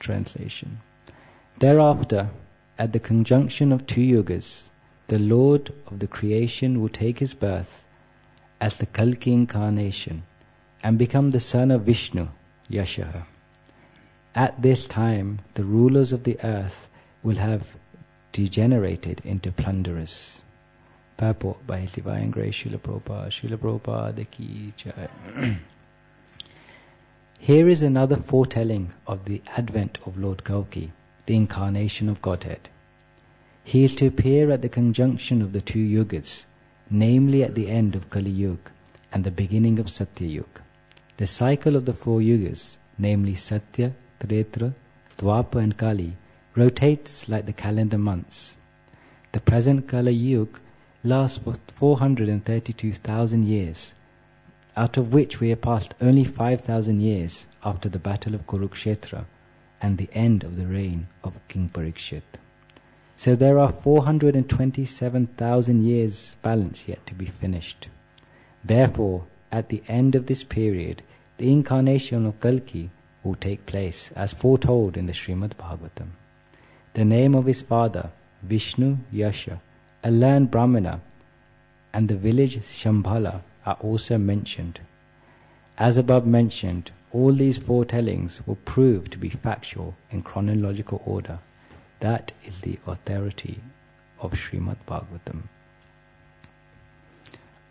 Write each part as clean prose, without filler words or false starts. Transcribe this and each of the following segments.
Translation. Thereafter, at the conjunction of two yugas, the Lord of the creation will take his birth as the Kalki incarnation and become the son of Vishnu, Yasha. At this time, the rulers of the earth will have degenerated into plunderers. Purport by His Divine Grace Srila Prabhupada. Srila Prabhupada ki jai. Here is another foretelling of the advent of Lord Kalki, the incarnation of Godhead. He is to appear at the conjunction of the two yugas, namely at the end of Kali Yuga and the beginning of Satya Yuga. The cycle of the four yugas, namely Satya, Treta, Dwapara and Kali, rotates like the calendar months. The present Kali Yuga lasts for 432,000 years, out of which we have passed only 5,000 years after the battle of Kurukshetra and the end of the reign of King Parikshit. So there are 427,000 years balance yet to be finished. Therefore, at the end of this period, the incarnation of Kalki will take place as foretold in the Srimad Bhagavatam. The name of his father, Vishnu Yasha, a learned Brahmana, and the village Shambhala are also mentioned. As above mentioned, all these foretellings will prove to be factual in chronological order. That is the authority of Srimad Bhagavatam.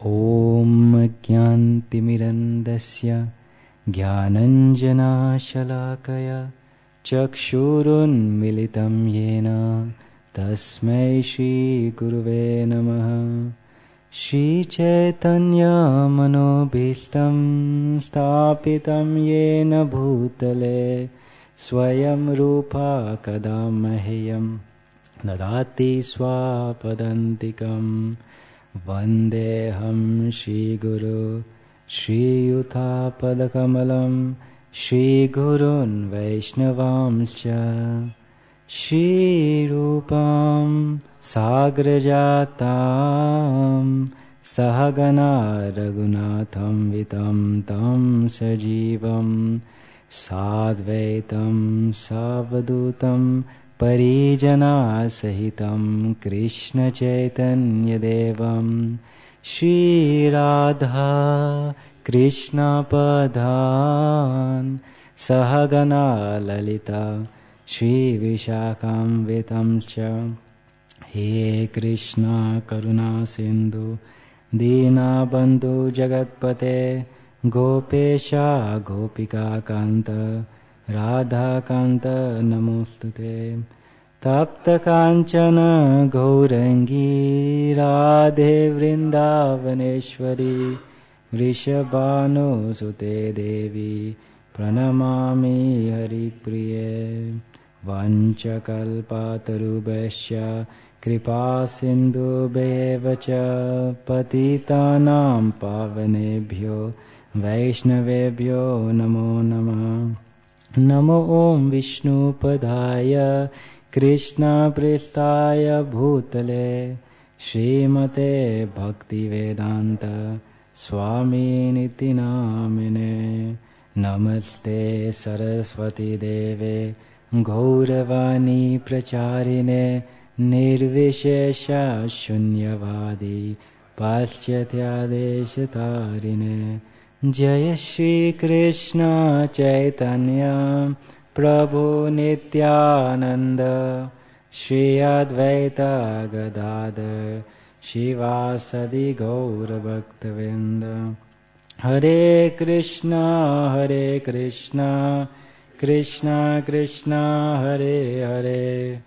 Om Jnantimirandasya Jnananjana Shalakaya Chakshurun Militam Yena Tasmai Shri Guruve Namaha. Shri Chaitanya Manobhishtam Stapitam Yena Bhutale Swayam Rupa Kadamahiyam Nadati Swapadantikam Vandeham Shri Guru Shri Yuta Padakamalam Shri Gurun Vaishnavamscha Shri Rupam Sagrajatam Sahagana Raghunatham Vitam Tam Sajivam Sadvaitam Savadutam Parijana Sahitam Krishna Chaitanya Devam Shri Radha Krishna Padhan Sahagana Lalita Shri Vishakam Vitamcha. He Krishna Karuna Sindhu Dina Bandhu Jagatpate Gopesha Gopika Kanta Radha Kanta Namostute. Tapta Kanchana Gaurangi Radhe Vrindavaneshwari Vrishabhanu Sute Devi Pranamami Haripriye. Vanchakalpatarubhasya Kripa Sindhu Bevacha Patitanam Pavanebhyo Vaishnavebhyo Namo Namah. Namo Om Vishnu Padaya Krishna Pristaya Bhutale Srimate Bhakti Vedanta Swami Niti Namine. Namaste Saraswati Deve Gauravani Pracharine Nirvishesha Shunyavadi Paschatya Deshatarine. Jaya Shri Krishna Chaitanya Prabhu Nityananda Shri Advaita Gadadhar Shivasadi Gaura Bhaktavinda. Hare Krishna Krishna Krishna Hare Hare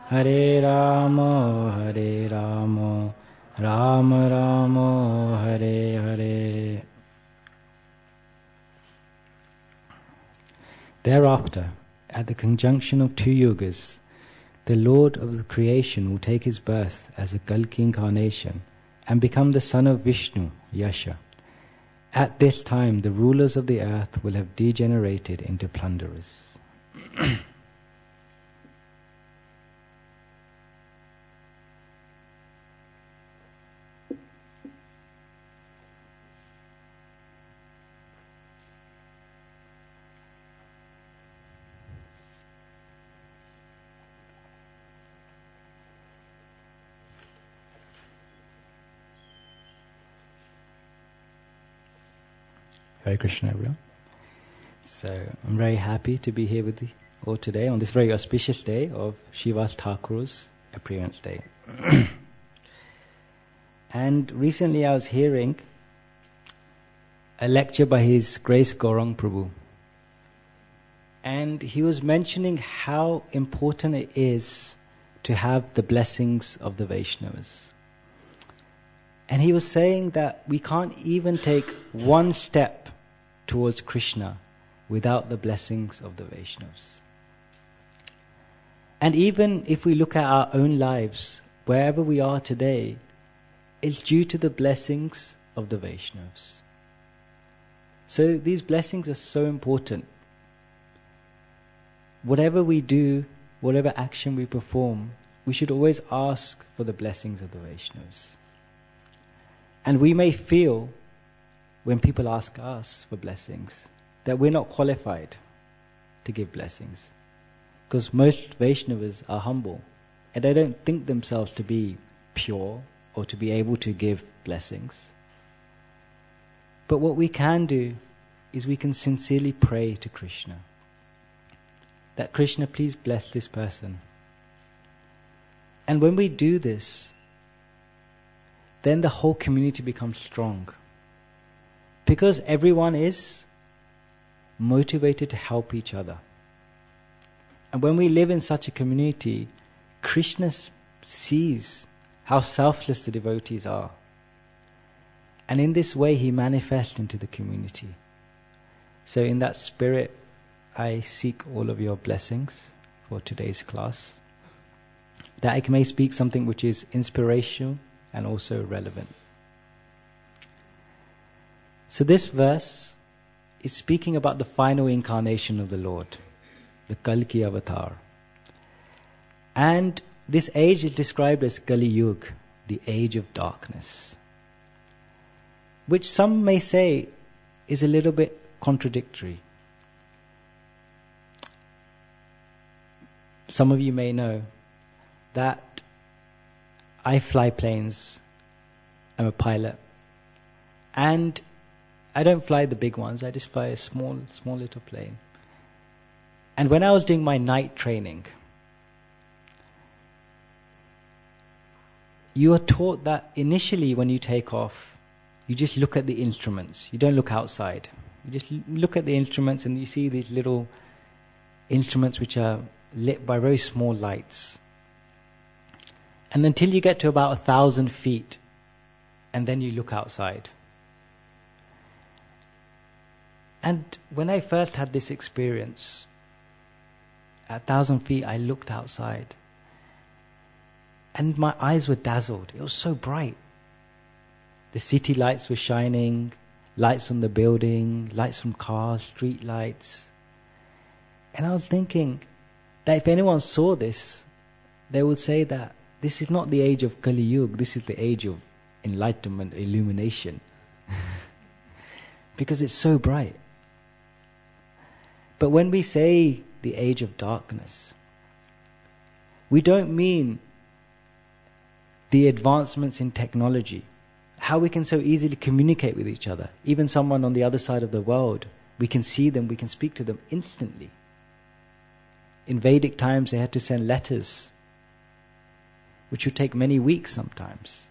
Hare Rama Rama Rama Hare Hare. Thereafter, at the conjunction of two yugas, the Lord of the creation will take his birth as a Kalki incarnation and become the son of Vishnu, Yasha. At this time, the rulers of the earth will have degenerated into plunderers. Hare Krishna, everyone. So I'm very happy to be here with you all today on this very auspicious day of Srivas Thakur's appearance day. And recently I was hearing a lecture by His Grace Gaurang Prabhu. And he was mentioning how important it is to have the blessings of the Vaishnavas. And he was saying that we can't even take one step towards Krishna without the blessings of the Vaishnavas. And even if we look at our own lives, wherever we are today, it's due to the blessings of the Vaishnavas. So these blessings are so important. Whatever we do, whatever action we perform, we should always ask for the blessings of the Vaishnavas. And we may feel, when people ask us for blessings, that we're not qualified to give blessings. Because most Vaishnavas are humble, and they don't think themselves to be pure or to be able to give blessings. But what we can do is we can sincerely pray to Krishna, that Krishna, please bless this person. And when we do this, then the whole community becomes strong. Because everyone is motivated to help each other. And when we live in such a community, Krishna sees how selfless the devotees are. And in this way he manifests into the community. So in that spirit, I seek all of your blessings for today's class, that I may speak something which is inspirational and also relevant. So this verse is speaking about the final incarnation of the Lord, the Kalki avatar. And this age is described as Kali Yuga, the age of darkness, which some may say is a little bit contradictory. Some of you may know that I fly planes. I'm a pilot. And I don't fly the big ones. I just fly a small little plane. And when I was doing my night training, you are taught that initially when you take off, you just look at the instruments. You don't look outside. You just look at the instruments and you see these little instruments which are lit by very small lights. And until you get to about 1,000 feet, and then you look outside. And when I first had this experience, at 1,000 feet I looked outside, and my eyes were dazzled. It was so bright. The city lights were shining, lights on the building, lights from cars, street lights. And I was thinking that if anyone saw this, they would say that this is not the age of Kali Yuga, this is the age of enlightenment, illumination. Because it's so bright. But when we say the age of darkness, we don't mean the advancements in technology, how we can so easily communicate with each other. Even someone on the other side of the world, we can see them, we can speak to them instantly. In Vedic times they had to send letters, which would take many weeks sometimes.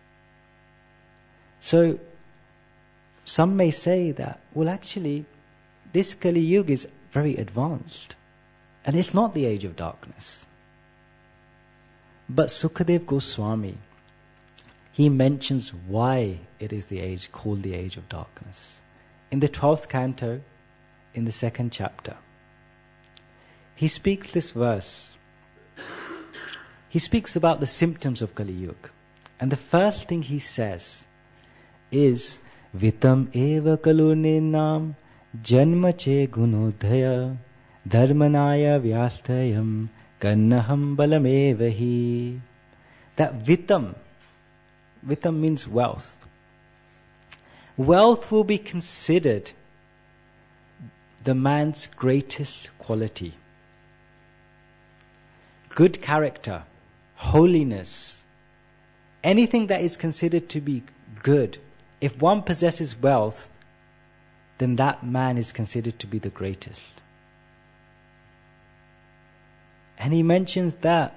So some may say that, well, actually, this Kali Yuga is very advanced, and it's not the age of darkness. But Sukadev Goswami, he mentions why it is the age called the age of darkness. In the 12th canto, in the 2nd chapter, he speaks this verse. He speaks about the symptoms of Kali Yuga. And the first thing he says is, Vitam eva kaluninam janmache gunodhaya dharmanaya vyasthayam kannaham balamevahi. That Vitam means wealth. Wealth will be considered the man's greatest quality. Good character, holiness, anything that is considered to be good, if one possesses wealth, then that man is considered to be the greatest. And he mentions that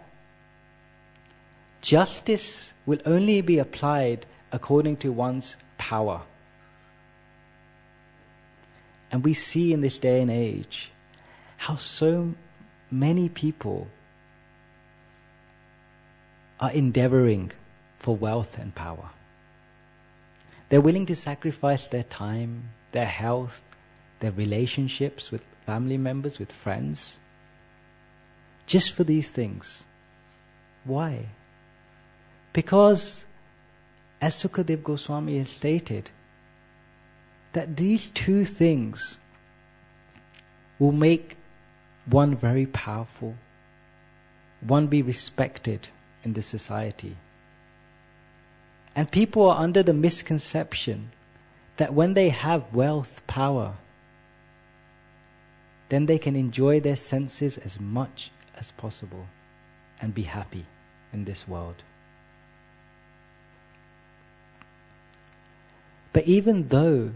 justice will only be applied according to one's power. And we see in this day and age how so many people are endeavoring for wealth and power. They're willing to sacrifice their time, their health, their relationships with family members, with friends, just for these things. Why? Because, as Sukadev Goswami has stated, that these two things will make one very powerful, one be respected in the society. And people are under the misconception that when they have wealth, power, then they can enjoy their senses as much as possible and be happy in this world. But even though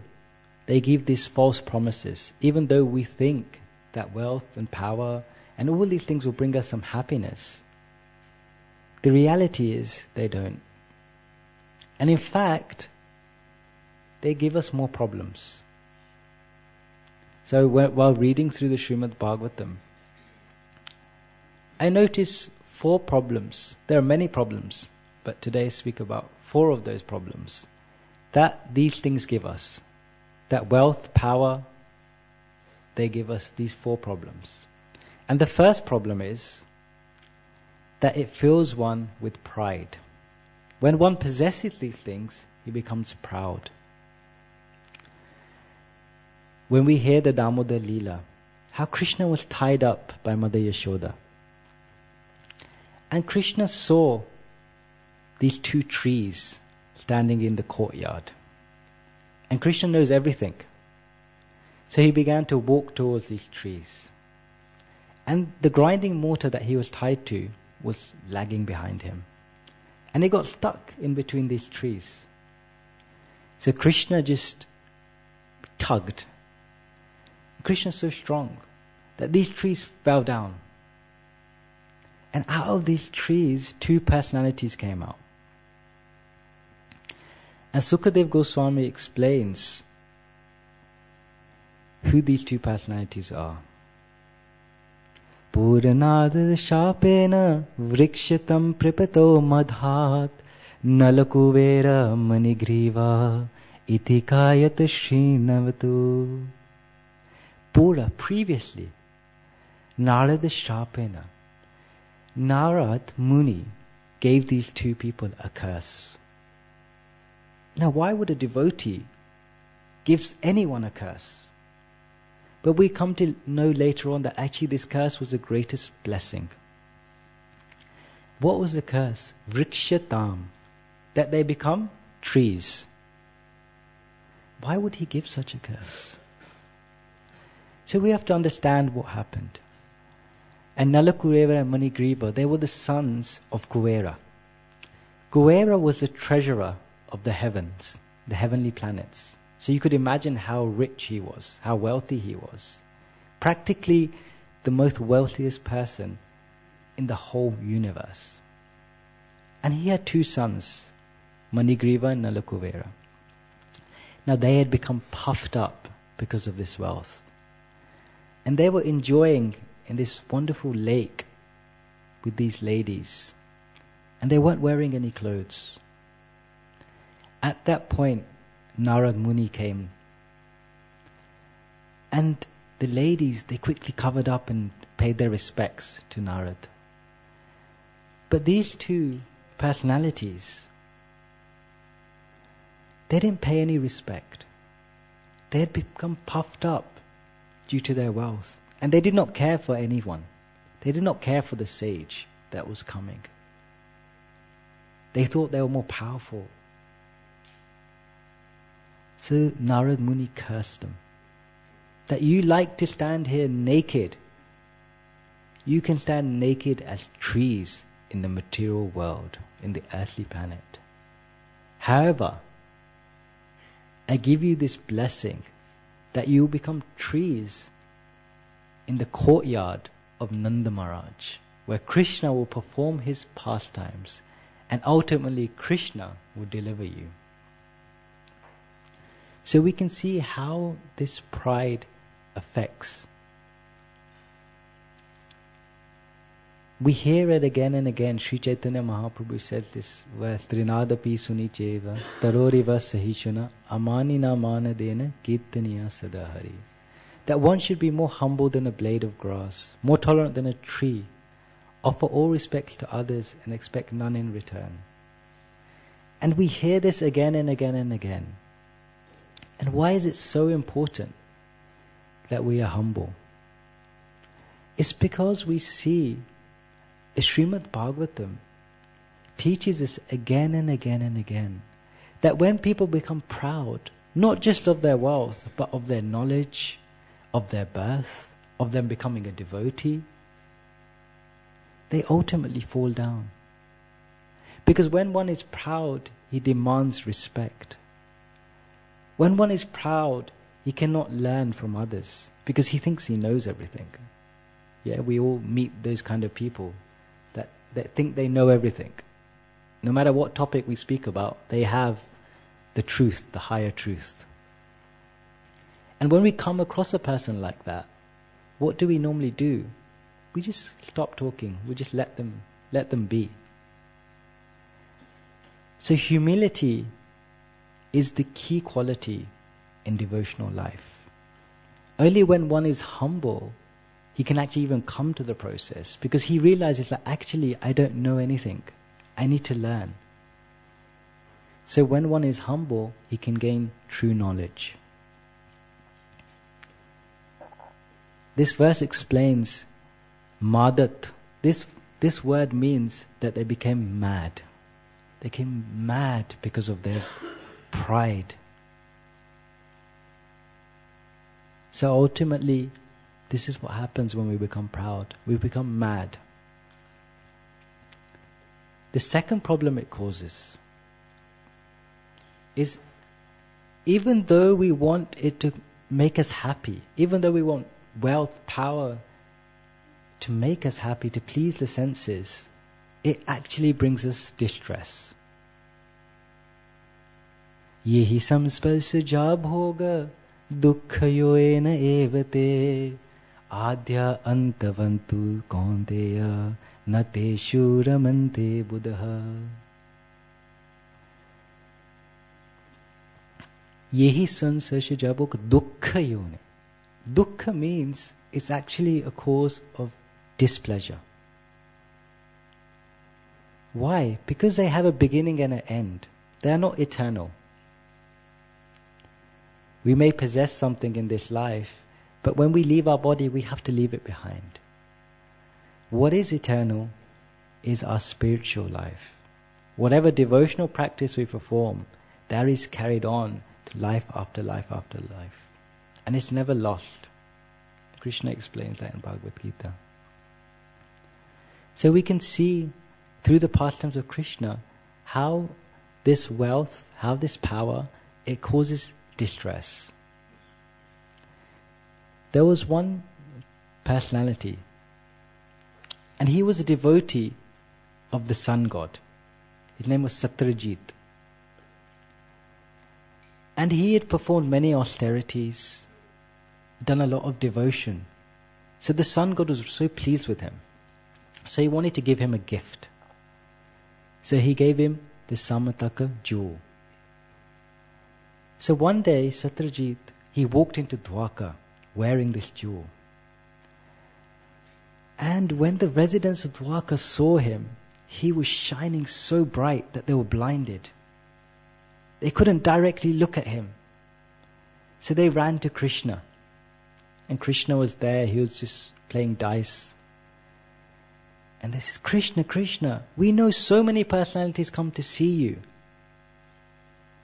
they give these false promises, even though we think that wealth and power and all these things will bring us some happiness, the reality is they don't. And in fact, they give us more problems. So while reading through the Srimad Bhagavatam, I notice 4 problems. There are many problems, but today I speak about 4 of those problems that these things give us. That wealth, power, they give us these 4 problems. And the first problem is that it fills one with pride. When one possesses these things, he becomes proud. When we hear the Damodar Leela, how Krishna was tied up by Mother Yashoda. And Krishna saw these 2 trees standing in the courtyard. And Krishna knows everything. So he began to walk towards these trees. And the grinding mortar that he was tied to was lagging behind him. And he got stuck in between these trees. So Krishna just tugged. Krishna is so strong that these trees fell down. And out of these trees, 2 personalities came out. And Sukadev Goswami explains who these 2 personalities are. Puranad shapena vrikshatam pripato madhat nalakuvera manigriva itikayat srinavatu. Pura, previously, Narada shapena, Narad Muni gave these 2 people a curse. Now, why would a devotee give anyone a curse? But we come to know later on that actually this curse was the greatest blessing. What was the curse? Vrikshatam, that they become trees. Why would he give such a curse? So we have to understand what happened. And Nalakureva and Manigriva, they were the sons of Kuvera. Kuvera was the treasurer of the heavens, the heavenly planets. So you could imagine how rich he was, how wealthy he was. Practically the most wealthiest person in the whole universe. And he had 2 sons, Manigriva and Nalakuvera. Now they had become puffed up because of this wealth. And they were enjoying in this wonderful lake with these ladies. And they weren't wearing any clothes. At that point, Narad Muni came. And the ladies, they quickly covered up and paid their respects to Narad. But these 2 personalities, they didn't pay any respect. They had become puffed up due to their wealth. And they did not care for anyone. They did not care for the sage that was coming. They thought they were more powerful. So Narad Muni cursed them. That you like to stand here naked. You can stand naked as trees in the material world, in the earthly planet. However, I give you this blessing that you become trees in the courtyard of Nanda Maharaj, where Krishna will perform his pastimes, and ultimately Krishna will deliver you. So we can see how this pride affects. We hear it again and again. Sri Chaitanya Mahaprabhu said this verse, Trinadapi suni cheva, taroriva sahishuna, amanina manadena, kirtaniya sadahari. That one should be more humble than a blade of grass, more tolerant than a tree, offer all respect to others and expect none in return. And we hear this again and again and again. And why is it so important that we are humble? It's because we see the Srimad Bhagavatam teaches us again and again and again that when people become proud, not just of their wealth, but of their knowledge, of their birth, of them becoming a devotee, they ultimately fall down. Because when one is proud, he demands respect. When one is proud, he cannot learn from others because he thinks he knows everything. Yeah, we all meet those kind of people that think they know everything. No matter what topic we speak about, they have the truth, the higher truth. And when we come across a person like that, what do we normally do? We just stop talking. We just let them be. So humility is the key quality in devotional life. Only when one is humble, he can actually even come to the process, because he realizes that actually I don't know anything. I need to learn. So when one is humble, he can gain true knowledge. This verse explains madat. This word means that they became mad. They became mad because of their pride. So ultimately, this is what happens when we become proud. We become mad. The second problem it causes is, even though we want it to make us happy, even though we want wealth, power to make us happy, to please the senses, it actually brings us distress. Yehi samsparsa jab hoga dukkhayoena evate adya antavantu kaunteya nate ramante buddha. Yehi samsparsa jab hoga dukkhayoena. Dukkha means it's actually a cause of displeasure. Why? Because they have a beginning and an end. They are not eternal. We may possess something in this life, but when we leave our body, we have to leave it behind. What is eternal is our spiritual life. Whatever devotional practice we perform, that is carried on to life after life after life. And it's never lost. Krishna explains that in Bhagavad Gita. So we can see through the pastimes of Krishna how this wealth, how this power, it causes distress. There was one personality, and he was a devotee of the sun god. His name was Satyajit. And he had performed many austerities, done a lot of devotion. So the sun god was so pleased with him. So he wanted to give him a gift. So he gave him the Samataka jewel. So one day, Satyajit, he walked into Dwarka wearing this jewel. And when the residents of Dwarka saw him, he was shining so bright that they were blinded. They couldn't directly look at him. So they ran to Krishna. And Krishna was there, he was just playing dice. And they said, Krishna, Krishna, we know so many personalities come to see you.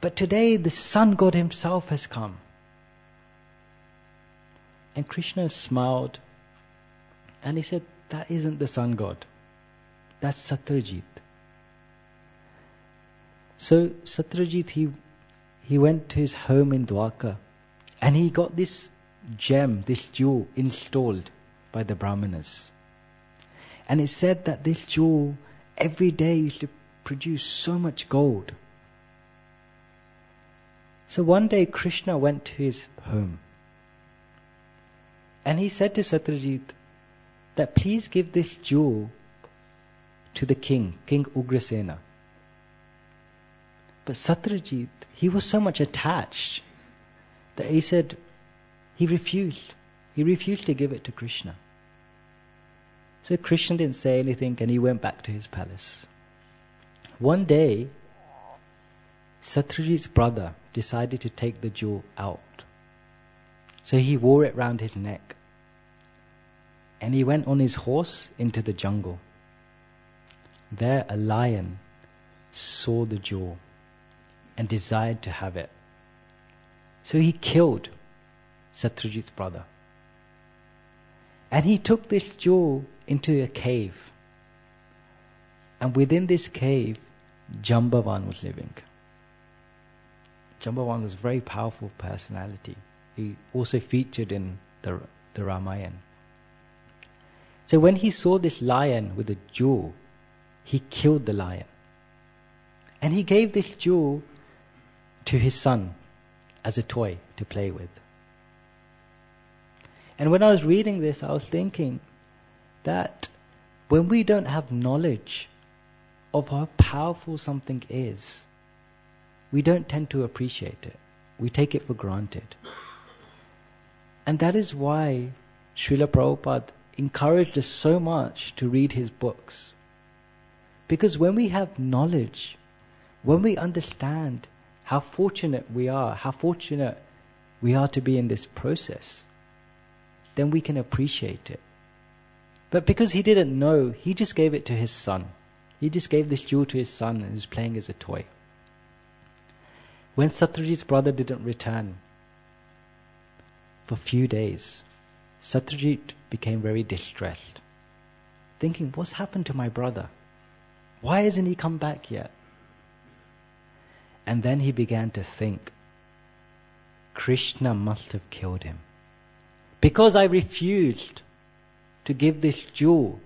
But today the sun god himself has come. And Krishna smiled and he said, that isn't the sun god. That's Satyajit. So Satyajit, he went to his home in Dwarka And he got this gem, this jewel, installed by the Brahmanas. And it said that this jewel every day used to produce so much gold. So one day Krishna went to his home. And he said to Satyajit that please give this jewel to the king, King Ugrasena. But Satyajit, he was so much attached that he said he refused. He refused to give it to Krishna. So Krishna didn't say anything and he went back to his palace. One day, Satyajit's brother decided to take the jewel out. So he wore it round his neck. And he went on his horse into the jungle. There a lion saw the jewel and desired to have it. So he killed Satyajit's brother. And he took this jewel into a cave. And within this cave, Jambavan was living. Jambavan was a very powerful personality. He also featured in the Ramayana. So when he saw this lion with a jewel, he killed the lion. And he gave this jewel to his son as a toy to play with. And when I was reading this, I was thinking that when we don't have knowledge of how powerful something is, we don't tend to appreciate it. We take it for granted. And that is why Srila Prabhupada encouraged us so much to read his books. Because when we have knowledge, when we understand how fortunate we are to be in this process, then we can appreciate it. But because he didn't know, he just gave it to his son. He just gave this jewel to his son and was playing as a toy. When Satyajit's brother didn't return for a few days, Satyajit became very distressed, thinking, what's happened to my brother? Why hasn't he come back yet? And then he began to think, Krishna must have killed him. Because I refused to give this jewel,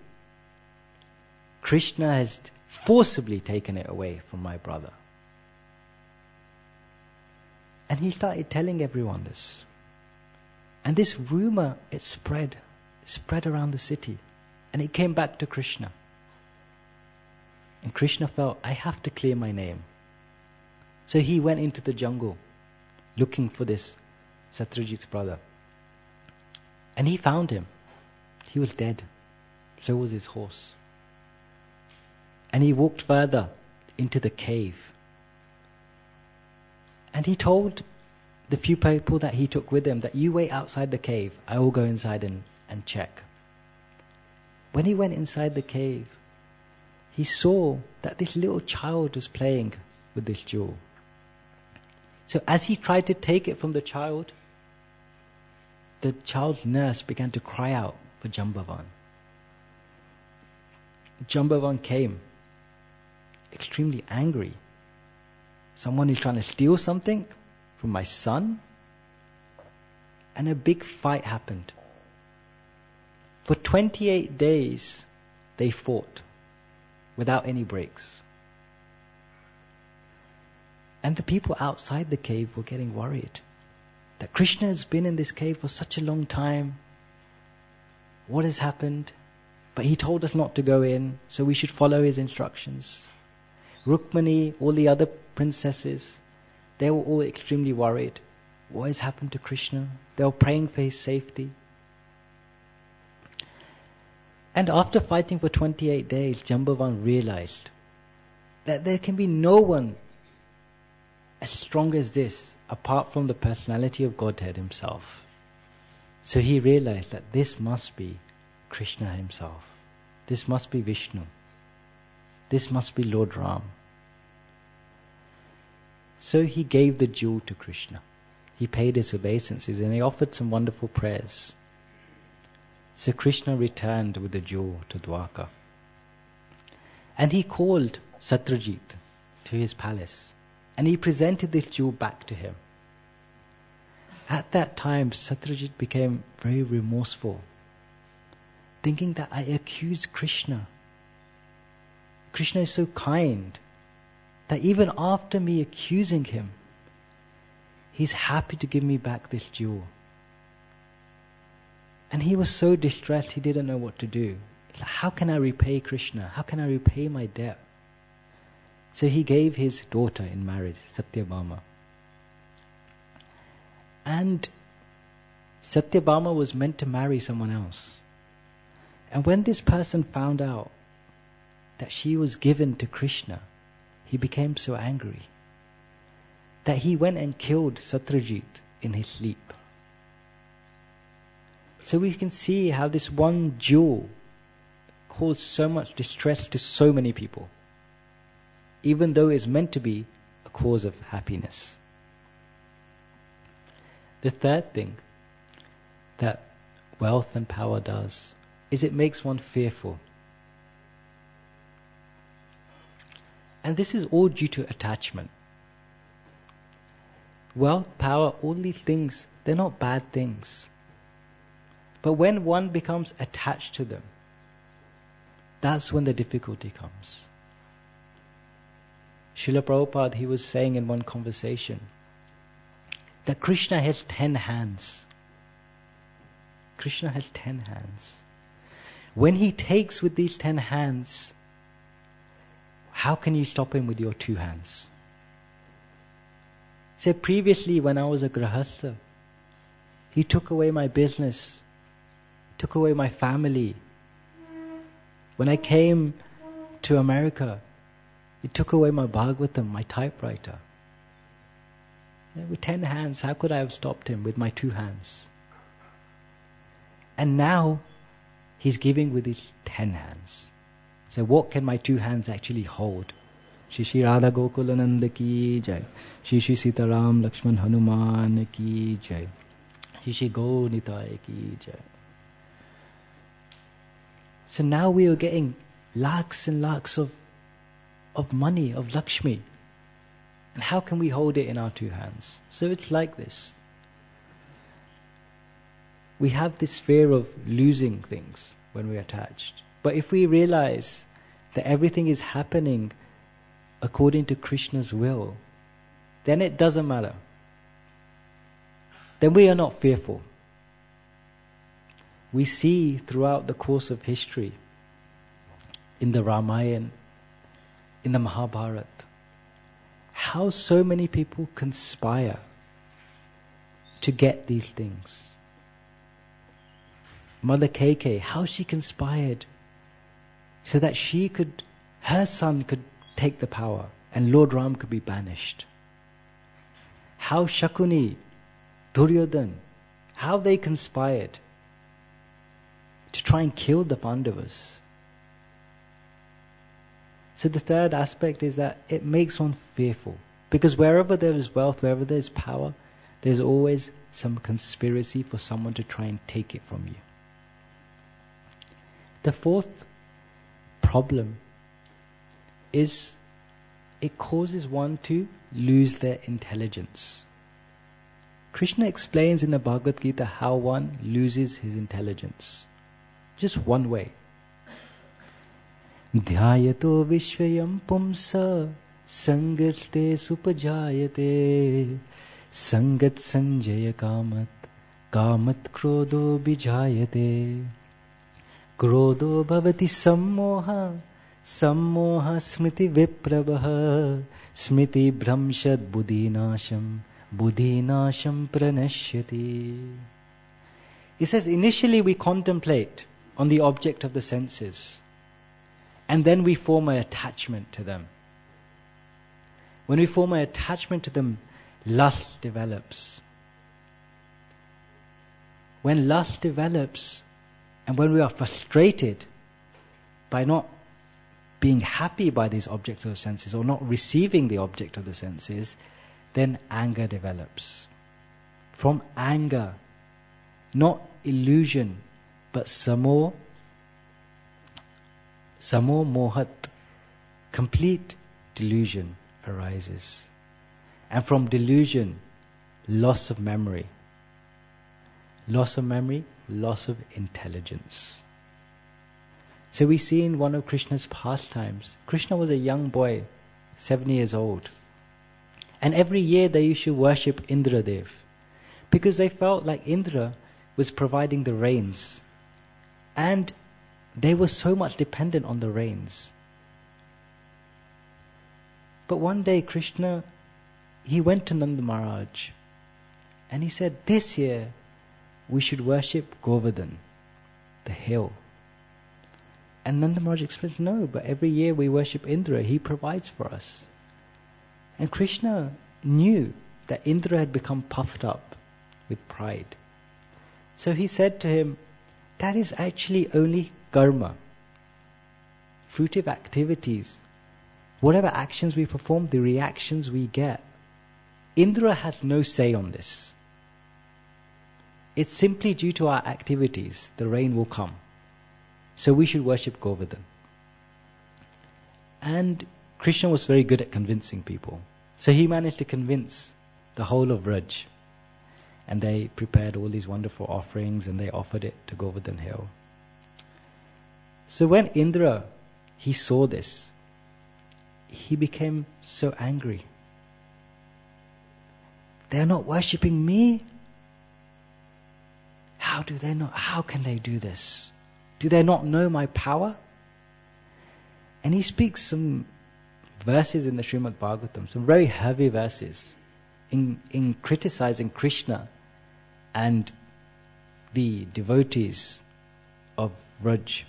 Krishna has forcibly taken it away from my brother. And he started telling everyone this. And this rumor, it spread around the city. And it came back to Krishna. And Krishna felt, I have to clear my name. So he went into the jungle looking for this Satyajit's brother. And he found him. He was dead. So was his horse. And he walked further into the cave. And he told the few people that he took with him that you wait outside the cave. I will go inside and check. When he went inside the cave, he saw that this little child was playing with this jewel. So as he tried to take it from the child's nurse began to cry out for Jambavan. Jambavan came, extremely angry. Someone is trying to steal something from my son? And a big fight happened. For 28 days, they fought without any breaks. And the people outside the cave were getting worried that Krishna has been in this cave for such a long time. What has happened? But he told us not to go in, so we should follow his instructions. Rukmani, all the other princesses, they were all extremely worried. What has happened to Krishna? They were praying for his safety. And after fighting for 28 days, Jambavan realized that there can be no one as strong as this apart from the personality of Godhead himself. So he realized that this must be Krishna himself. This must be Vishnu. This must be Lord Ram. So he gave the jewel to Krishna. He paid his obeisances and he offered some wonderful prayers. So Krishna returned with the jewel to Dwarka. And he called Satyajit to his palace. And he presented this jewel back to him. At that time, Satyajit became very remorseful, thinking that I accused Krishna. Krishna is so kind that even after me accusing him, he's happy to give me back this jewel. And he was so distressed, he didn't know what to do. He's like, how can I repay Krishna? How can I repay my debt? So he gave his daughter in marriage, Satyabhama. And Satyabhama was meant to marry someone else. And when this person found out that she was given to Krishna, he became so angry that he went and killed Satyajit in his sleep. So we can see how this one jewel caused so much distress to so many people, even though it's meant to be a cause of happiness. The third thing that wealth and power does is it makes one fearful. And this is all due to attachment. Wealth, power, all these things, they're not bad things. But when one becomes attached to them, that's when the difficulty comes. Srila Prabhupada, he was saying in one conversation that Krishna has 10 hands. Krishna has 10 hands. When he takes with these 10 hands, how can you stop him with your 2 hands? Say, previously when I was a grahastha, he took away my business, took away my family. When I came to America, he took away my Bhagavatam, my typewriter. With 10 hands, how could I have stopped him with my 2 hands? And now, he's giving with his 10 hands. So what can my 2 hands actually hold? Shri Shri Radha Gokulananda ki jai. Shri Shri Sitaram Lakshman Hanuman ki jai. Shri Shri Go Nitai ki jai. So now we are getting lakhs and lakhs of money, of Lakshmi. And how can we hold it in our 2 hands? So it's like this. We have this fear of losing things when we're attached. But if we realize that everything is happening according to Krishna's will, then it doesn't matter. Then we are not fearful. We see throughout the course of history, in the Ramayana, in the Mahabharata, how so many people conspire to get these things. Mother Keke, how she conspired so that her son could take the power and Lord Ram could be banished. How Shakuni, Duryodhan, how they conspired to try and kill the Pandavas. So the third aspect is that it makes one fearful. Because wherever there is wealth, wherever there is power, there's always some conspiracy for someone to try and take it from you. The fourth problem is it causes one to lose their intelligence. Krishna explains in the Bhagavad Gita how one loses his intelligence. Just one way. Dhyayato vishvayam pumsa sangaste supajayate sangat sanjaya kamat krodho bijayate krodho bhavati sammoha smriti viprabha smriti bhramshad buddhinasham pranashyati. He says initially we contemplate on the object of the senses, and then we form an attachment to them. When we form an attachment to them, lust develops. When lust develops, and when we are frustrated by not being happy by these objects of the senses, or not receiving the object of the senses, then anger develops. From anger, not illusion, but samo mohat, complete delusion arises. And from delusion, loss of memory, loss of memory, loss of intelligence. So we see in one of Krishna's pastimes, Krishna was a young boy, 7 years old. And every year they used to worship Indradev, because they felt like Indra was providing the rains. And they were so much dependent on the rains. But one day Krishna, he went to Nanda Maharaj and he said, this year we should worship Govardhan, the hill. And Nanda Maharaj explains, no, but every year we worship Indra, he provides for us. And Krishna knew that Indra had become puffed up with pride. So he said to him, that is actually only karma, fruitive activities. Whatever actions we perform, the reactions we get. Indra has no say on this. It's simply due to our activities, the rain will come. So we should worship Govardhan. And Krishna was very good at convincing people. So he managed to convince the whole of Vraj. And they prepared all these wonderful offerings and they offered it to Govardhan Hill. So when Indra, he saw this, he became so angry. They are not worshipping me. How can they do this? Do they not know my power? And he speaks some verses in the Srimad Bhagavatam, some very heavy verses, in criticizing Krishna and the devotees of Vraj,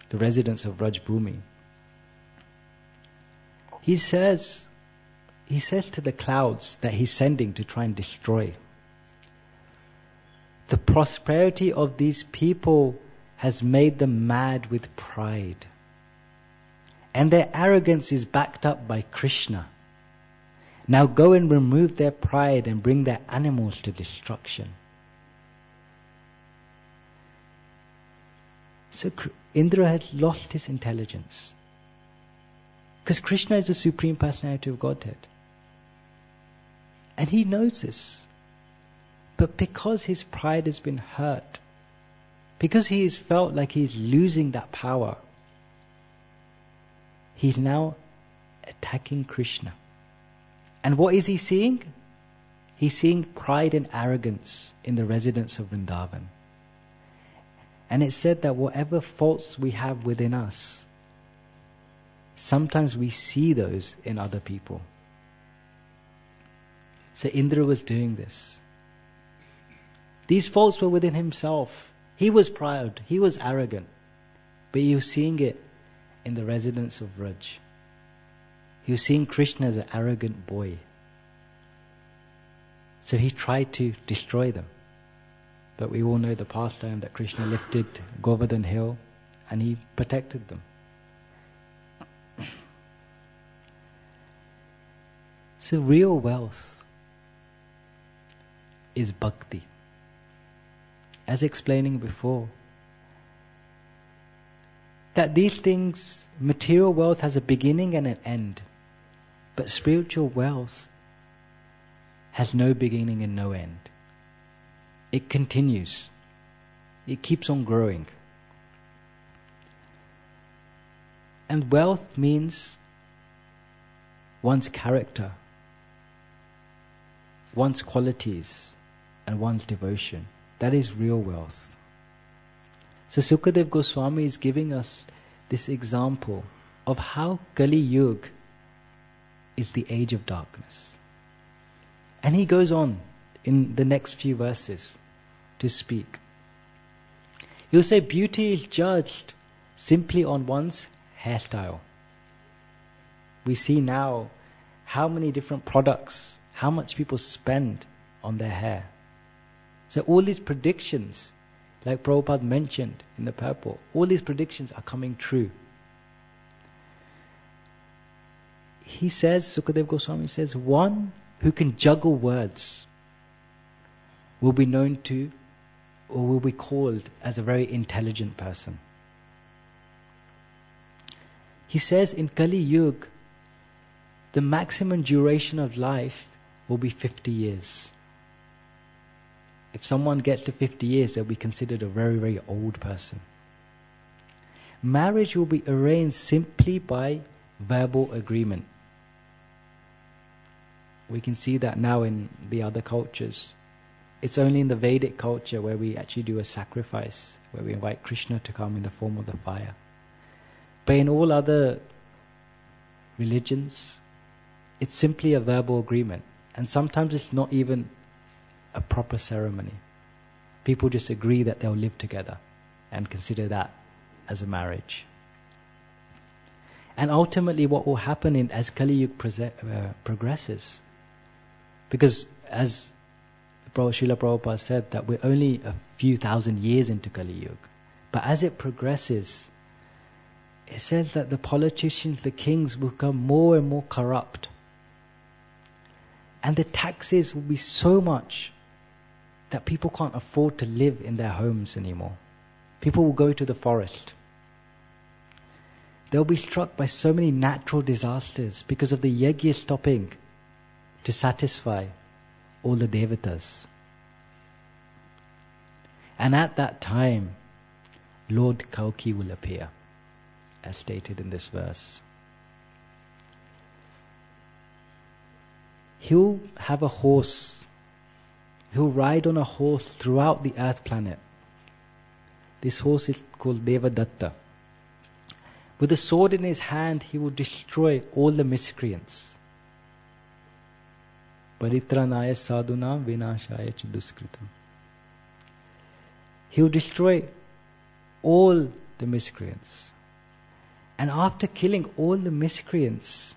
the residents of Vraj Bhumi. He says to the clouds that he's sending to try and destroy, the prosperity of these people has made them mad with pride. And their arrogance is backed up by Krishna. Now go and remove their pride and bring their animals to destruction. So Indra had lost his intelligence. Because Krishna is the Supreme Personality of Godhead. And he knows this. But because his pride has been hurt, because he has felt like he's losing that power, he's now attacking Krishna. And what is he seeing? He's seeing pride and arrogance in the residents of Vrindavan. And it's said that whatever faults we have within us, sometimes we see those in other people. So Indra was doing this. These faults were within himself. He was proud, he was arrogant, but he was seeing it in the residents of Vraj. He was seeing Krishna as an arrogant boy. So he tried to destroy them. But we all know the pastime that Krishna lifted Govardhan Hill and he protected them. So real wealth is bhakti. As explaining before, that these things, material wealth has a beginning and an end, but spiritual wealth has no beginning and no end. It continues. It keeps on growing. And wealth means one's character, one's qualities, and one's devotion. That is real wealth. So Sukadev Goswami is giving us this example of how Kali Yuga is the age of darkness. And he goes on in the next few verses to speak. He'll say beauty is judged simply on one's hairstyle. We see now how many different products, how much people spend on their hair. So all these predictions, like Prabhupada mentioned in the purport, all these predictions are coming true. He says, Sukadev Goswami says, one who can juggle words will be known to, or will be called as a very intelligent person. He says in Kali Yuga, the maximum duration of life will be 50 years. If someone gets to 50 years, they'll be considered a very, very old person. Marriage will be arranged simply by verbal agreement. We can see that now in the other cultures. It's only in the Vedic culture where we actually do a sacrifice, where we invite Krishna to come in the form of the fire. But in all other religions, it's simply a verbal agreement. And sometimes it's not even a proper ceremony. People just agree that they'll live together and consider that as a marriage. And ultimately what will happen as Kali Yuga progresses, because as Srila Prabhupada said that we're only a few thousand years into Kali Yuga, but as it progresses, it says that the politicians, the kings will become more and more corrupt. And the taxes will be so much that people can't afford to live in their homes anymore. People will go to the forest. They'll be struck by so many natural disasters because of the yajna stopping to satisfy all the devatas. And at that time, Lord Kalki will appear, as stated in this verse. He'll have a horse. He'll ride on a horse throughout the earth planet. This horse is called Devadatta. With a sword in his hand, he will destroy all the miscreants. Paritranaya sadhunam vinashaya ch duskritam. He will destroy all the miscreants. And after killing all the miscreants,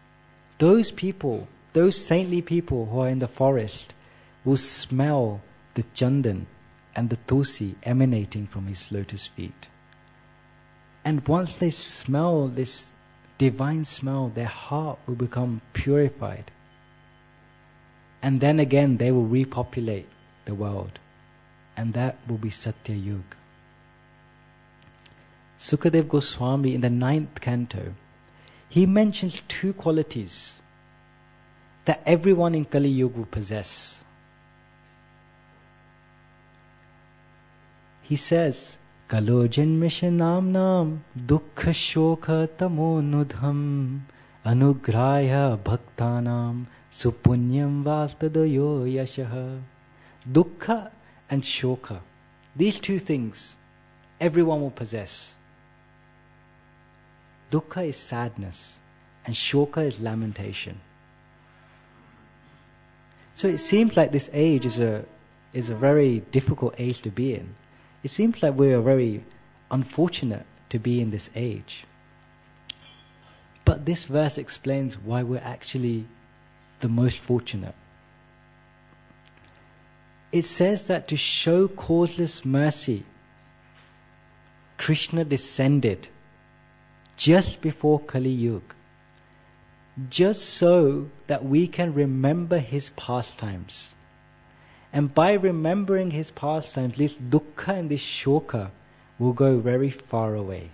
those people, those saintly people who are in the forest, will smell the chandan and the tulsi emanating from his lotus feet. And once they smell this divine smell, their heart will become purified. And then again they will repopulate the world. And that will be Satya Yuga. Sukadev Goswami in the 9th canto, he mentions 2 qualities that everyone in Kali Yuga will possess. He says, Kalo janmishanam nam dukkha shokha tamo nudham anugraya bhaktanam supunyam vastadayo yashaha. Dukkha and shoka. These 2 things everyone will possess. Dukkha is sadness and shoka is lamentation. So it seems like this age is a very difficult age to be in. It seems like we are very unfortunate to be in this age. But this verse explains why we're actually the most fortunate. It says that to show causeless mercy, Krishna descended just before Kali Yuga, just so that we can remember his pastimes. And by remembering his pastimes, this dukkha and this shoka will go very far away.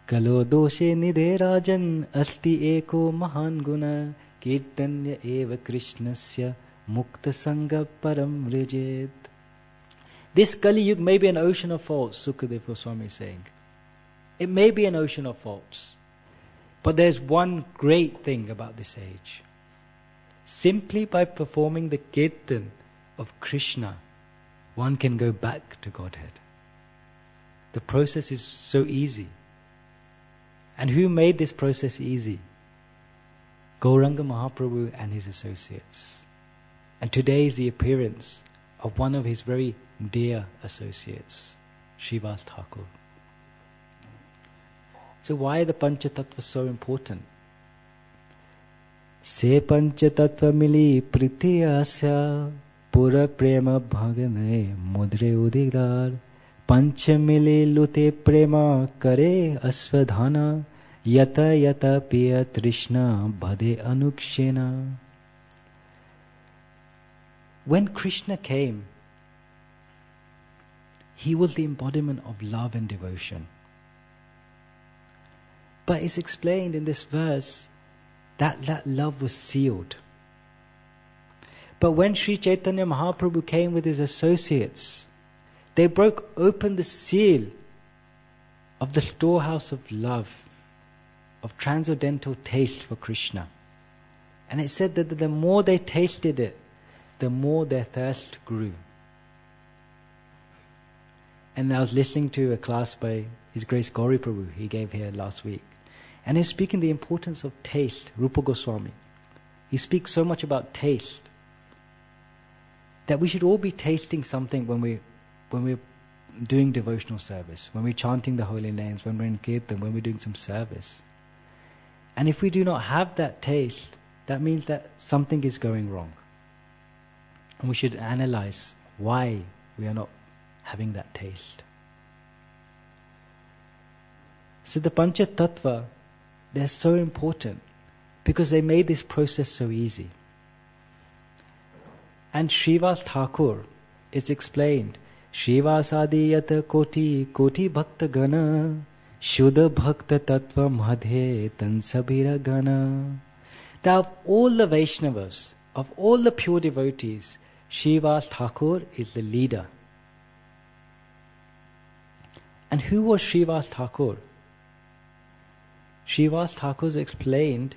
Kalo doshe nidhe rajan asti eko mahan guna kirtanya eva krishnasya mukta sangha param vrijit. This Kali Yuga may be an ocean of faults, Sukadeva Goswami is saying. It may be an ocean of faults. But there's one great thing about this age. Simply by performing the kirtan of Krishna, one can go back to Godhead. The process is so easy. And who made this process easy? Gauranga Mahaprabhu and his associates. And today is the appearance of one of his very dear associates, Srivas Thakur. So why are the Panchatattva so important? Se Panchatattva mili pritiyasya pura prema bhagane mudre udigdar pancha mili lute prema kare asvadhana yata yata piya trishna bhade anukshena. When Krishna came, he was the embodiment of love and devotion. But it's explained in this verse that love was sealed. But when Sri Chaitanya Mahaprabhu came with his associates, they broke open the seal of the storehouse of love, of transcendental taste for Krishna. And it said that the more they tasted it, the more their thirst grew. And I was listening to a class by His Grace Gauri Prabhu, he gave here last week. And he's speaking the importance of taste, Rupa Goswami. He speaks so much about taste, that we should all be tasting something when we're doing devotional service, when we're chanting the holy names, when we're in kirtan, when we're doing some service. And if we do not have that taste, that means that something is going wrong. And we should analyze why we are not having that taste. So the Pancha Tattva, they're so important because they made this process so easy. And Srivas Thakur, it's explained, Srivas Adiyata Koti Koti Bhakta Gana Shuddha Bhakta Tattva Madhe Tansabhira Gana. That of all the Vaishnavas, of all the pure devotees, Srivas Thakur is the leader. And who was Srivas Thakur? Srivas Thakur is explained,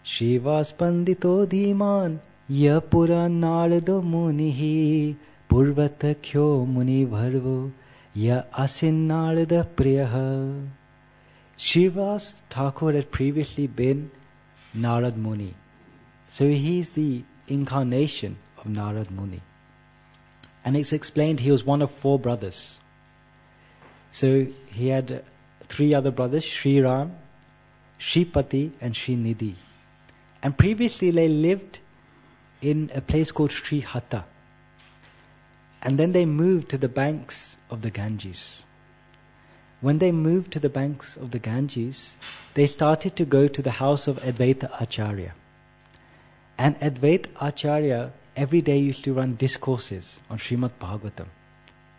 Srivas Pandito Dhiman Ya Pura Narada Munihi Purvata Kyo Muni Bharvo Ya Asin Narada Priyaha. Srivas Thakur had previously been Narad Muni. So he is the incarnation of Narad Muni. And it's explained he was one of 4 brothers. So he had 3 other brothers, Sri Ram, Sripati and Sri Nidhi. And previously they lived in a place called Sri Hata. And then they moved to the banks of the Ganges. When they moved to the banks of the Ganges, they started to go to the house of Advaita Acharya. And Advaita Acharya every day used to run discourses on Srimad Bhagavatam.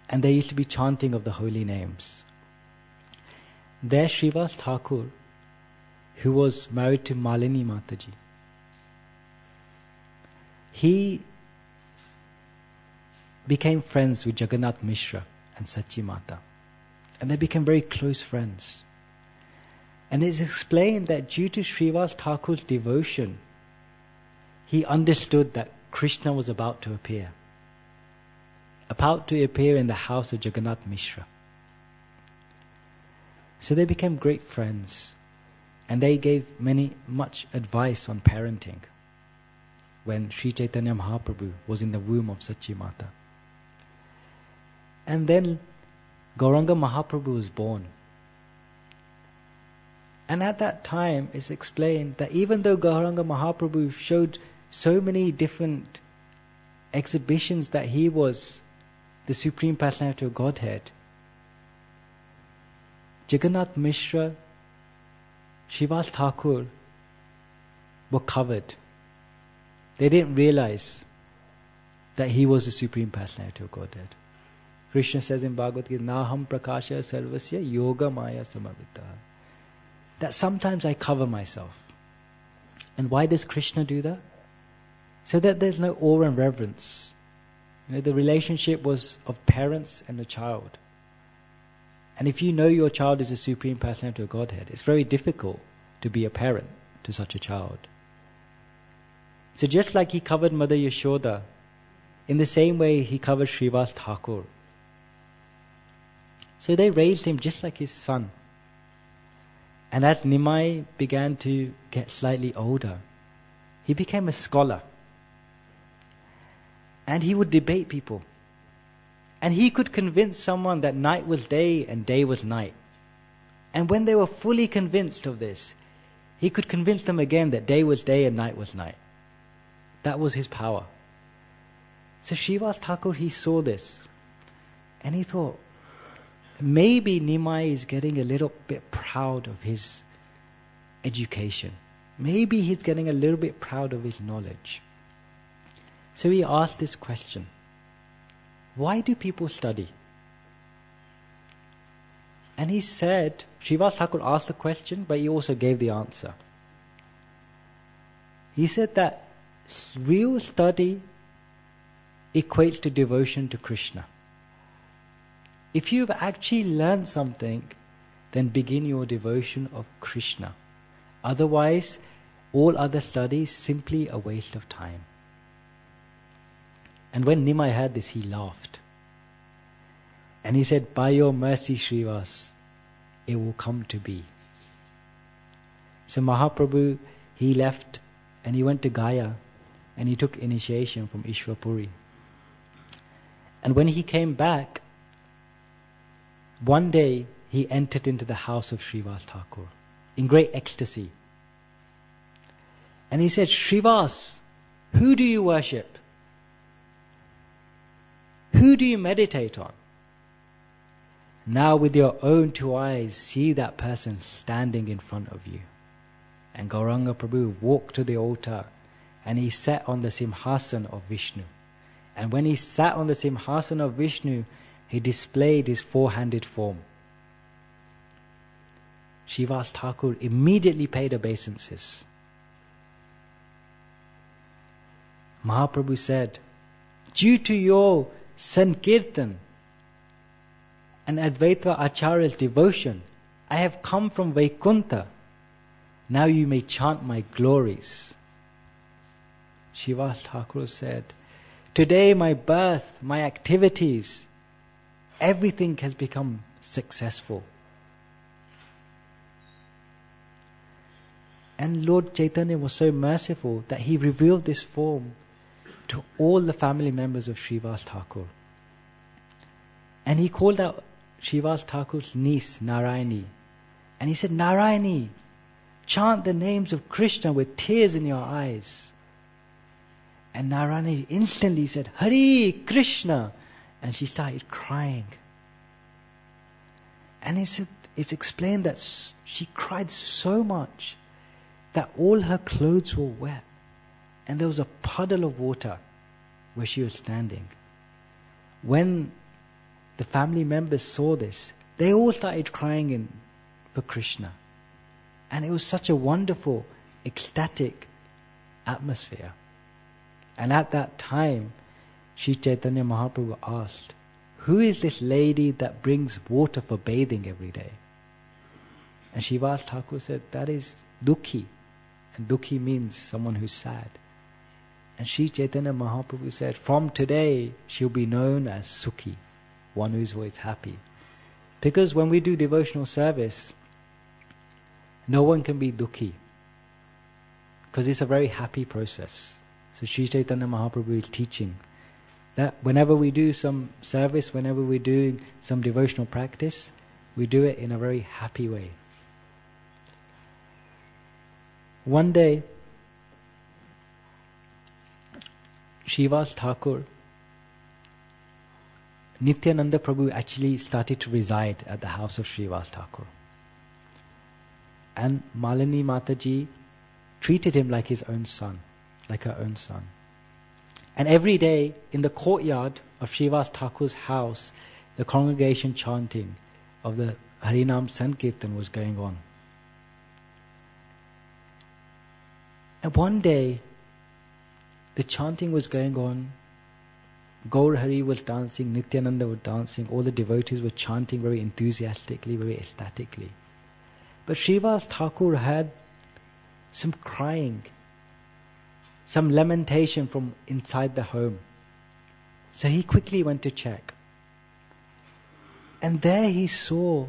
And they used to be chanting of the holy names. There Srivas Thakur, who was married to Malini Mataji, he became friends with Jagannath Mishra and Sachi Mata. And they became very close friends. And it's explained that due to Srivas Thakur's devotion, he understood that Krishna was about to appear in the house of Jagannath Mishra. So they became great friends, and they gave much advice on parenting when Sri Chaitanya Mahaprabhu was in the womb of Sachi Mata. And then Gauranga Mahaprabhu was born. And at that time it's explained that even though Gauranga Mahaprabhu showed so many different exhibitions that he was the Supreme Personality of Godhead, Jagannath Mishra, Srivas Thakur were covered. They didn't realize that he was the Supreme Personality of Godhead. Krishna says in Bhagavad Gita, Naham prakasha sarvasya yoga maya samavita. That sometimes I cover myself. And why does Krishna do that? So that there's no awe and reverence. The relationship was of parents and a child. And if you know your child is the Supreme Personality of Godhead, it's very difficult to be a parent to such a child. So just like he covered Mother Yashoda, in the same way he covered Srivas Thakur. So they raised him just like his son. And as Nimai began to get slightly older, he became a scholar. And he would debate people. And he could convince someone that night was day and day was night. And when they were fully convinced of this, he could convince them again that day was day and night was night. That was his power. So Srivas Thakur, he saw this. And he thought, maybe Nimai is getting a little bit proud of his education. Maybe he's getting a little bit proud of his knowledge. So he asked this question. Why do people study? And he said, Srivas Thakur asked the question, but he also gave the answer. He said that real study equates to devotion to Krishna. If you've actually learned something, then begin your devotion of Krishna. Otherwise, all other studies simply a waste of time. And when Nimai heard this, he laughed. And he said, by your mercy, Srivas, it will come to be. So Mahaprabhu, he left and he went to Gaya and he took initiation from Ishwapuri. And when he came back, one day he entered into the house of Srivas Thakur in great ecstasy. And he said, Srivas, who do you worship? Who do you meditate on? Now with your own two eyes, see that person standing in front of you. And Gauranga Prabhu walked to the altar and he sat on the Simhasan of Vishnu. And when he sat on the Simhasan of Vishnu, he displayed his four-handed form. Srivas Thakur immediately paid obeisances. Mahaprabhu said, due to your Sankirtan and Advaita Acharya's devotion, I have come from Vaikuntha. Now you may chant my glories. Srivas Thakur said, today my birth, my activities, everything has become successful. And Lord Chaitanya was so merciful that he revealed this form to all the family members of Srivas Thakur. And he called out Srivas Thakur's niece, Narayani. And he said, Narayani, chant the names of Krishna with tears in your eyes. And Narayani instantly said, Hari Krishna. And she started crying. And it's explained that she cried so much that all her clothes were wet. And there was a puddle of water where she was standing. When the family members saw this, they all started crying for Krishna. And it was such a wonderful, ecstatic atmosphere. And at that time, Sri Chaitanya Mahaprabhu asked, who is this lady that brings water for bathing every day? And Srivas Thakur said, that is Dukhi. And Dukhi means someone who's sad. And Sri Chaitanya Mahaprabhu said, from today, she'll be known as Sukhi, one who's always happy. Because when we do devotional service, no one can be Dukhi. Because it's a very happy process. So Sri Chaitanya Mahaprabhu is teaching that whenever we do some service, whenever we're doing some devotional practice, we do it in a very happy way. One day, Srivas Thakur, Nityananda Prabhu actually started to reside at the house of Srivas Thakur. And Malini Mataji treated him like his own son, like her own son. And every day in the courtyard of Srivas Thakur's house, the congregation chanting of the Harinam Sankirtan was going on. And one day, the chanting was going on. Gaur Hari was dancing, Nityananda was dancing, all the devotees were chanting very enthusiastically, very ecstatically. But Srivas Thakur had some crying, some lamentation from inside the home. So he quickly went to check. And there he saw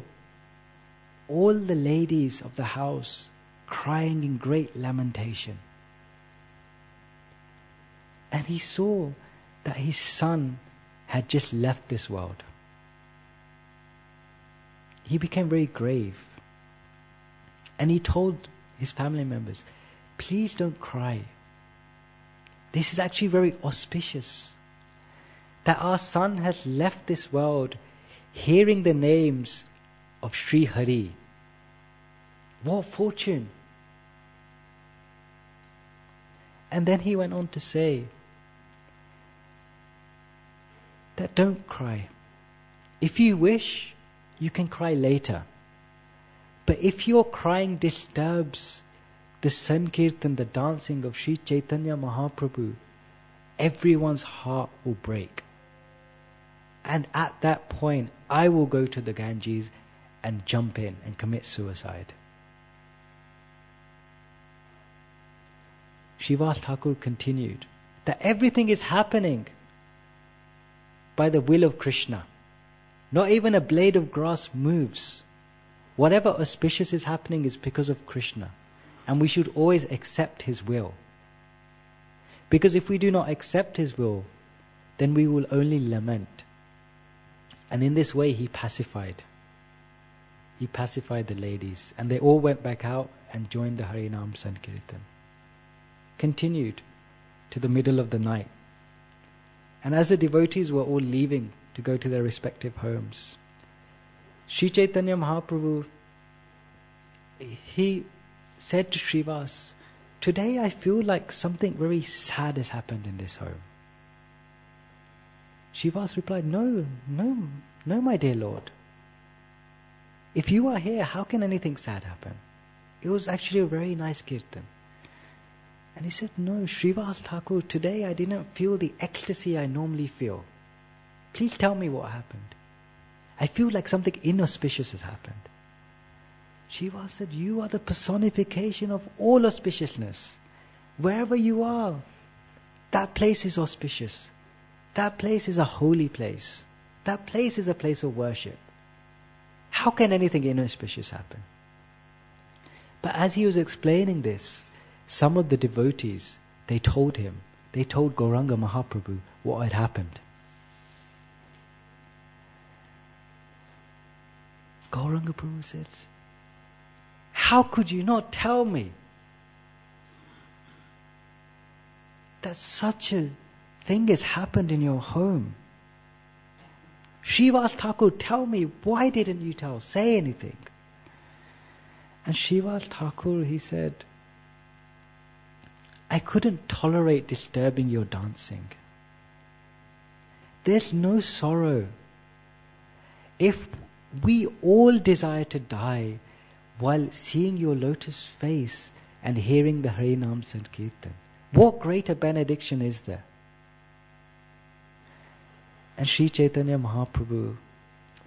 all the ladies of the house crying in great lamentation. And he saw that his son had just left this world. He became very grave. And he told his family members, please don't cry. This is actually very auspicious. That our son has left this world hearing the names of Sri Hari. What fortune! And then he went on to say that don't cry. If you wish, you can cry later. But if your crying disturbs the Sankirtan, the dancing of Sri Chaitanya Mahaprabhu, everyone's heart will break. And at that point, I will go to the Ganges and jump in and commit suicide. Srivas Thakur continued that everything is happening by the will of Krishna. Not even a blade of grass moves. Whatever auspicious is happening is because of Krishna. And we should always accept His will. Because if we do not accept His will, then we will only lament. And in this way He pacified. He pacified the ladies. And they all went back out and joined the Harinam Sankirtan. Continued to the middle of the night. And as the devotees were all leaving to go to their respective homes, Sri Chaitanya Mahaprabhu, he said to Srivas, "Today I feel like something very sad has happened in this home." Srivas replied, No, my dear Lord. If you are here, how can anything sad happen? It was actually a very nice kirtan. And he said, "No, Srivas Thakur, today I didn't feel the ecstasy I normally feel. Please tell me what happened. I feel like something inauspicious has happened." Srivas said, "You are the personification of all auspiciousness. Wherever you are, that place is auspicious. That place is a holy place. That place is a place of worship. How can anything inauspicious happen?" But as he was explaining this, some of the devotees, they told Gauranga Mahaprabhu what had happened. Gauranga Prabhu said, "How could you not tell me that such a thing has happened in your home? Srivas Thakur, tell me, why didn't you say anything?" And Srivas Thakur, he said, "I couldn't tolerate disturbing your dancing. There's no sorrow. If we all desire to die while seeing your lotus face and hearing the Harinam Sankirtan, what greater benediction is there?" And Sri Chaitanya Mahaprabhu,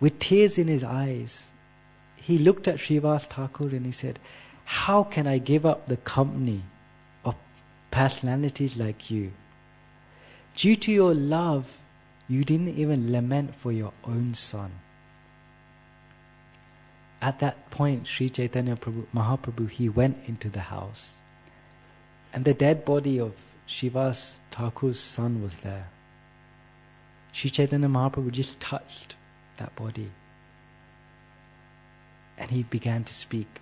with tears in his eyes, he looked at Srivas Thakur and he said, "How can I give up the company of personalities like you? Due to your love, you didn't even lament for your own son." At that point, Sri Chaitanya Mahaprabhu, he went into the house. And the dead body of Srivas Thakur's son was there. Sri Chaitanya Mahaprabhu just touched that body. And he began to speak.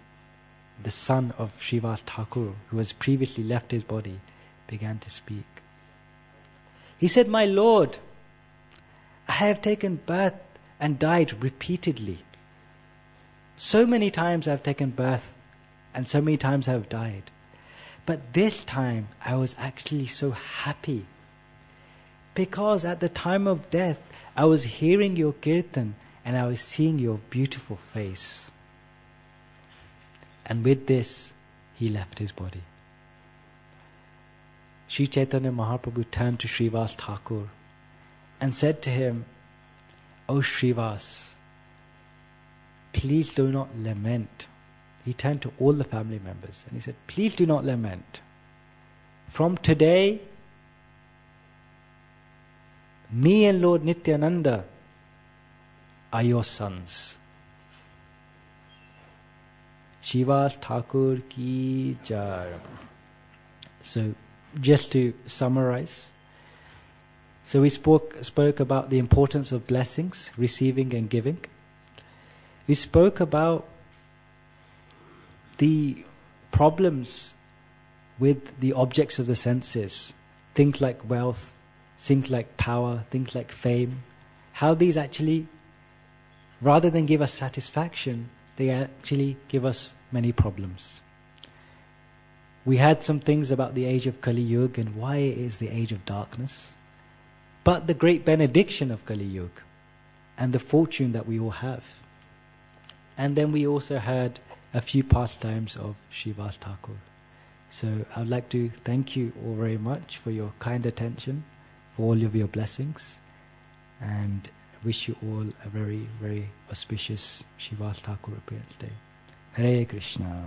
The son of Srivas Thakur, who has previously left his body, began to speak. He said, "My Lord, I have taken birth and died repeatedly. So many times I have taken birth and so many times I have died. But this time I was actually so happy. Because at the time of death, I was hearing your kirtan and I was seeing your beautiful face." And with this, he left his body. Sri Chaitanya Mahaprabhu turned to Srivas Thakur and said to him, "O Srivas, please do not lament." He turned to all the family members and he said, "Please do not lament. From today, me and Lord Nityananda are your sons." Srivas Thakur ki jai. So, just to summarize, so we spoke about the importance of blessings, receiving and giving. We spoke about the problems with the objects of the senses, things like wealth, things like power, things like fame, how these actually, rather than give us satisfaction, they actually give us many problems. We had some things about the age of Kali Yuga and why it is the age of darkness, but the great benediction of Kali Yuga and the fortune that we all have. And then we also had a few pastimes of Srivas Thakur. So I would like to thank you all very much for your kind attention, for all of your blessings, and wish you all a very, very auspicious Shivas Thakur Appearance Day. Hare Krishna.